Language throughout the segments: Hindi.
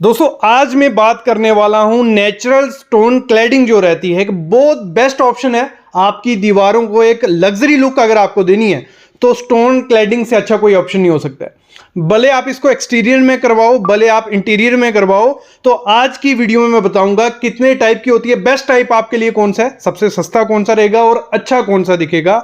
दोस्तों आज मैं बात करने वाला हूं नेचुरल स्टोन क्लैडिंग जो रहती है एक बहुत बेस्ट ऑप्शन है। आपकी दीवारों को एक लग्जरी लुक अगर आपको देनी है तो स्टोन क्लैडिंग से अच्छा कोई ऑप्शन नहीं हो सकता है। भले आप इसको एक्सटीरियर में करवाओ, भले आप इंटीरियर में करवाओ। तो आज की वीडियो में मैं बताऊंगा कितने टाइप की होती है, बेस्ट टाइप आपके लिए कौन सा है, सबसे सस्ता कौन सा रहेगा और अच्छा कौन सा दिखेगा,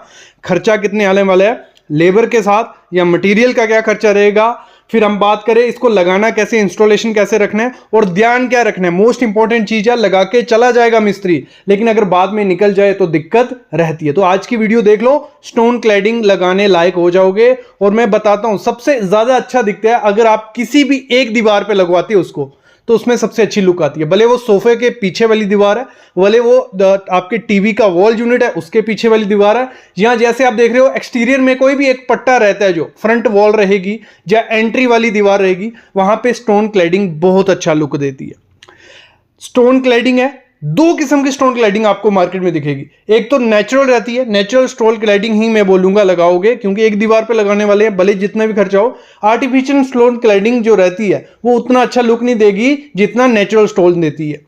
खर्चा कितने आने वाला है, लेबर के साथ या मटेरियल का क्या खर्चा रहेगा। फिर हम बात करें इसको लगाना कैसे, इंस्टॉलेशन कैसे रखना है और ध्यान क्या रखना है। मोस्ट इंपॉर्टेंट चीज है, लगा के चला जाएगा मिस्त्री, लेकिन अगर बाद में निकल जाए तो दिक्कत रहती है। तो आज की वीडियो देख लो, स्टोन क्लैडिंग लगाने लायक हो जाओगे। और मैं बताता हूं सबसे ज्यादा अच्छा दिखता है अगर आप किसी भी एक दीवार पे लगवाते हो उसको, तो उसमें सबसे अच्छी लुक आती है। भले वो सोफे के पीछे वाली दीवार है, भले वो आपके टीवी का वॉल यूनिट है उसके पीछे वाली दीवार है, यहां जैसे आप देख रहे हो एक्सटीरियर में कोई भी एक पट्टा रहता है जो फ्रंट वॉल रहेगी या एंट्री वाली दीवार रहेगी, वहां पे स्टोन क्लैडिंग बहुत अच्छा लुक देती है। स्टोन क्लैडिंग है, दो किस्म की स्टोन क्लैडिंग आपको मार्केट में दिखेगी। एक तो नेचुरल रहती है, नेचुरल स्टोन क्लैडिंग ही मैं बोलूंगा लगाओगे, क्योंकि एक दीवार पे लगाने वाले हैं, भले जितना भी खर्चा हो। आर्टिफिशियल स्टोन क्लैडिंग जो रहती है वो उतना अच्छा लुक नहीं देगी जितना नेचुरल स्टोन देती है।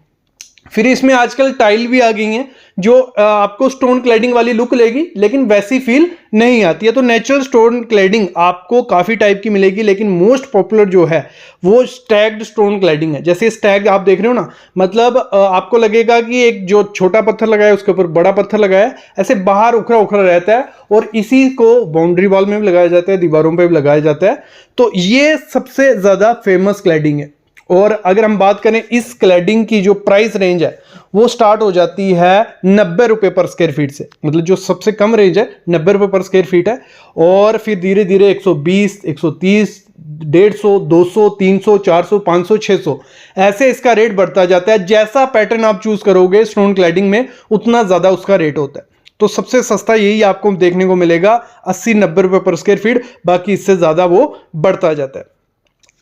फिर इसमें आजकल टाइल भी आ गई हैं जो आपको स्टोन क्लैडिंग वाली लुक लेगी, लेकिन वैसी फील नहीं आती है। तो नेचुरल स्टोन क्लैडिंग आपको काफी टाइप की मिलेगी, लेकिन मोस्ट पॉपुलर जो है वो स्टैग्ड स्टोन क्लैडिंग है। जैसे स्टैग आप देख रहे हो ना, मतलब आपको लगेगा कि एक जो छोटा पत्थर लगाया है उसके ऊपर बड़ा पत्थर लगाया है, ऐसे बाहर उखड़ा उखड़ा रहता है। और इसी को बाउंड्री वॉल में भी लगाया जाता है, दीवारों पर भी लगाया जाता है। तो ये सबसे ज्यादा फेमस क्लैडिंग है। और अगर हम बात करें इस क्लैडिंग की जो प्राइस रेंज है वो स्टार्ट हो जाती है 90 रुपए पर स्क्वायर फीट से, मतलब जो सबसे कम रेंज है 90 रुपए पर स्क्वायर फीट है। और फिर धीरे धीरे 120, 130, 150, 200, 300, 400, 500, 600 ऐसे इसका रेट बढ़ता जाता है। जैसा पैटर्न आप चूज करोगे स्टोन क्लैडिंग में उतना ज्यादा उसका रेट होता है। तो सबसे सस्ता यही आपको देखने को मिलेगा 80-90 रुपए पर स्क्वायर फीट, बाकी इससे ज्यादा वो बढ़ता जाता है।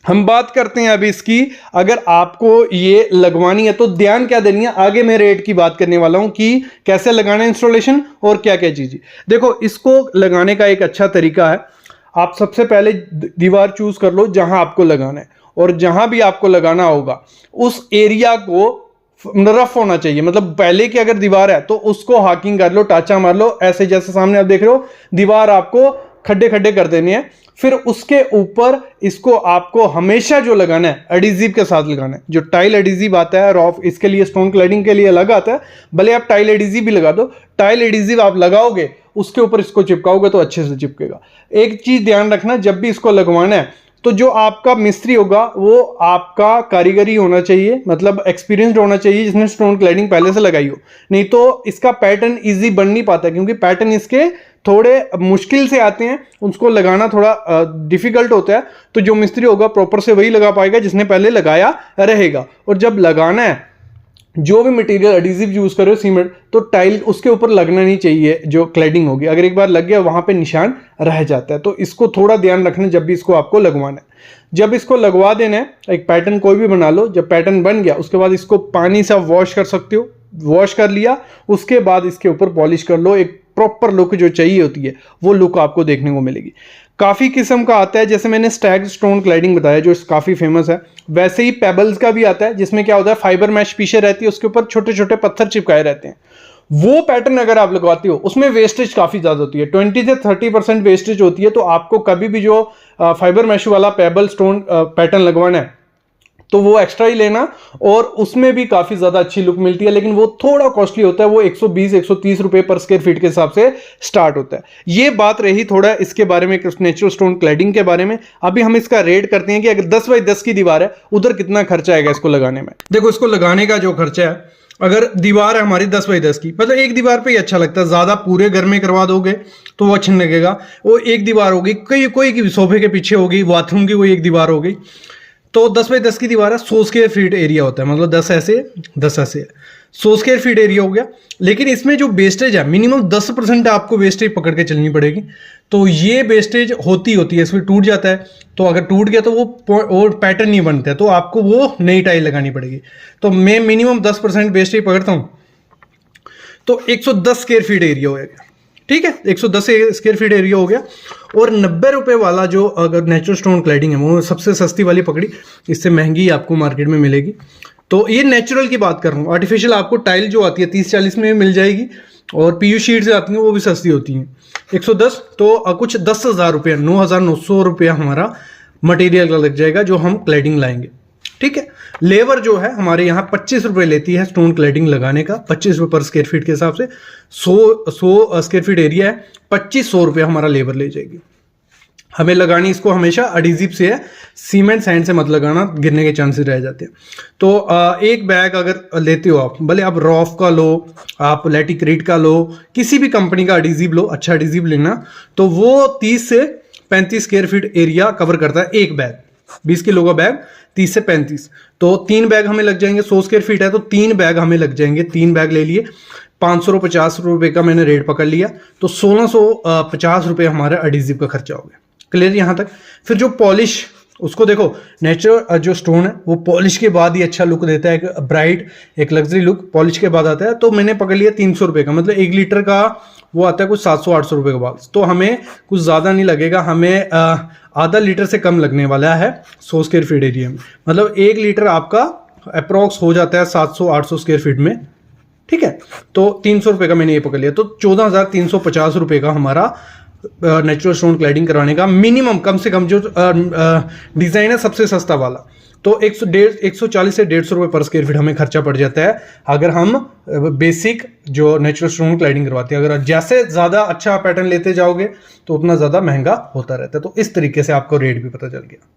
हम बात करते हैं अभी इसकी, अगर आपको ये लगवानी है तो ध्यान क्या देनी है, आगे मैं रेट की बात करने वाला हूं कि कैसे लगाना है इंस्टॉलेशन और क्या क्या चीजें। देखो इसको लगाने का एक अच्छा तरीका है, आप सबसे पहले दीवार चूज कर लो जहां आपको लगाना है, और जहां भी आपको लगाना होगा उस एरिया को रफ होना चाहिए। मतलब पहले की अगर दीवार है तो उसको हाकिंग कर लो, टाचा मार लो, ऐसे जैसे सामने आप देख रहे हो दीवार आपको खड्डे खड्डे कर देने हैं। फिर उसके ऊपर इसको आपको हमेशा जो लगाना है एडिजिव के साथ लगाना है। जो टाइल एडिजिव आता है रॉफ, इसके लिए स्टोन क्लैडिंग के लिए अलग आता है, भले आप टाइल एडिजिव भी लगा दो। टाइल एडिजिव आप लगाओगे उसके ऊपर इसको चिपकाओगे तो अच्छे से चिपकेगा। एक चीज ध्यान रखना, जब भी इसको लगवाना है तो जो आपका मिस्त्री होगा वो आपका कारीगरी होना चाहिए, मतलब एक्सपीरियंस्ड होना चाहिए, जिसने स्टोन क्लैडिंग पहले से लगाई हो। नहीं तो इसका पैटर्न इजी बन नहीं पाता, क्योंकि पैटर्न इसके थोड़े मुश्किल से आते हैं, उसको लगाना थोड़ा डिफिकल्ट होता है। तो जो मिस्त्री होगा प्रॉपर से वही लगा पाएगा जिसने पहले लगाया रहेगा। और जब लगाना है जो भी मटेरियल एडिजिव यूज करो सीमेंट, तो टाइल उसके ऊपर लगना नहीं चाहिए जो क्लैडिंग होगी। अगर एक बार लग गया वहां पे निशान रह जाता है। तो इसको थोड़ा ध्यान रखना जब भी इसको आपको लगवाना है। जब इसको लगवा देना है, एक पैटर्न कोई भी बना लो, जब पैटर्न बन गया उसके बाद इसको पानी से आप वॉश कर सकते हो। वॉश कर लिया उसके बाद इसके ऊपर पॉलिश कर लो, एक प्रॉपर लुक जो चाहिए होती है वो लुक आपको देखने को मिलेगी। काफी किस्म का आता है, जैसे मैंने स्टैग स्टोन क्लैडिंग बताया जो काफी फेमस है, वैसे ही पेबल्स का भी आता है जिसमें क्या होता है फाइबर मैश पीछे रहती है, उसके ऊपर छोटे छोटे पत्थर चिपकाए रहते हैं। वो पैटर्न अगर आप लगवाते हो उसमें वेस्टेज काफी ज्यादा होती है, 20 से 30% वेस्टेज होती है। तो आपको कभी भी जो फाइबर मैश वाला पेबल स्टोन पैटर्न लगवाना है तो वो एक्स्ट्रा ही लेना, और उसमें भी काफी ज्यादा अच्छी लुक मिलती है, लेकिन वो थोड़ा कॉस्टली होता है। वो 120-130 रुपए पर स्क्वायर फीट के हिसाब से स्टार्ट होता है। ये बात रही थोड़ा इसके बारे में, नेचुरल स्टोन क्लैडिंग के बारे में। अभी हम इसका रेट करते हैं कि अगर 10 बाई 10 की दीवार है उधर कितना खर्चा आएगा इसको लगाने में। देखो इसको लगाने का जो खर्चा है, अगर दीवार है हमारी 10 बाई 10 की, मतलब एक दीवार पे ही अच्छा लगता है, ज्यादा पूरे घर में करवा दोगे तो वो अच्छा नहीं लगेगा। वो एक दीवार होगी, कोई सोफे के पीछे होगी, बाथरूम की कोई एक दीवार होगी, तो 10 बाई 10 की दीवार है, 100 स्क्वायर फीट एरिया होता है, मतलब 10 ऐसे 10 ऐसे 100 स्क्वायर फीट एरिया हो गया। लेकिन इसमें जो वेस्टेज है मिनिमम 10% आपको वेस्टेज पकड़ के चलनी पड़ेगी। तो ये वेस्टेज होती है, इसमें टूट जाता है तो अगर टूट गया तो वो पैटर्न नहीं बनता है, तो आपको वो नई टाइल लगानी पड़ेगी। तो मैं मिनिमम 10% वेस्टेज पकड़ता हूँ, तो 110 स्क्वायर फीट एरिया हो गया। ठीक है, 110 स्क्वायर फीट एरिया हो गया। और 90 रुपए वाला जो अगर नेचुरल स्टोन क्लैडिंग है वो सबसे सस्ती वाली पकड़ी, इससे महंगी आपको मार्केट में मिलेगी। तो ये नेचुरल की बात कर रहा हूँ। आर्टिफिशियल आपको टाइल जो आती है 30-40 में भी मिल जाएगी, और पीयू शीट से आती हैं वो भी सस्ती होती हैं। 110 तो कुछ 10,000 रुपया, 9,900 रुपया हमारा मटेरियल का लग जाएगा जो हम क्लैडिंग लाएंगे। ठीक है, लेबर जो है हमारे यहाँ 25 रुपए लेती है स्टोन क्लैडिंग लगाने का, 25 रुपए पर स्क्वायर फीट के हिसाब से। 100 स्क्वायर फीट एरिया है, 2500 रुपया हमारा लेबर ले जाएगी। हमें लगानी इसको हमेशा एडहेसिव से है, सीमेंट सैंड से मत लगाना, गिरने के चांसेस रह जाते हैं। तो एक बैग अगर लेते हो आप, भले आप रॉफ का लो, आप लैटिक्रेट का लो, किसी भी कंपनी का एडहेसिव लो, अच्छा एडहेसिव लेना, तो वो 30 से 35 स्क्वायर फीट एरिया कवर करता है एक बैग। 20 किलो का बैग 30 से 35, तो 3 बैग हमें लग जाएंगे। 100 स्क्वायर फीट है तो 3 बैग हमें लग जाएंगे। 3 बैग ले लिए, 550 रुपए का मैंने रेट पकड़ लिया, तो 1650 रुपए हमारा एडहेसिव का खर्चा हो गया। क्लियर यहाँ तक। फिर जो पॉलिश, उसको देखो, नेचुरल जो स्टोन है वो पॉलिश के बाद ही अच्छा लुक देता है, एक ब्राइट, एक लग्जरी लुक पॉलिश के बाद आता है। तो मैंने पकड़ लिया 300 रुपए का, मतलब 1 लीटर का वो आता है कुछ 700-800 रुपए का बॉक्स। तो हमें कुछ ज़्यादा नहीं लगेगा, हमें आधा लीटर से कम लगने वाला है 100 स्क्वायर फीट एरिया में। मतलब 1 लीटर आपका अप्रोक्स हो जाता है 700-800 स्क्वायर फीट में। ठीक है, तो 300 रुपए का मैंने ये पकड़ लिया, तो 14,350 रुपए का हमारा नेचुरल स्टोन क्लैडिंग कराने का मिनिमम, कम से कम जो डिजाइन है सबसे सस्ता वाला, तो 140 से 150 रुपए पर स्क्वायर फीट हमें खर्चा पड़ जाता है अगर हम बेसिक जो नेचुरल स्टोन क्लैडिंग करवाते हैं। अगर जैसे ज्यादा अच्छा पैटर्न लेते जाओगे तो उतना ज्यादा महंगा होता रहता है। तो इस तरीके से आपको रेट भी पता चल गया।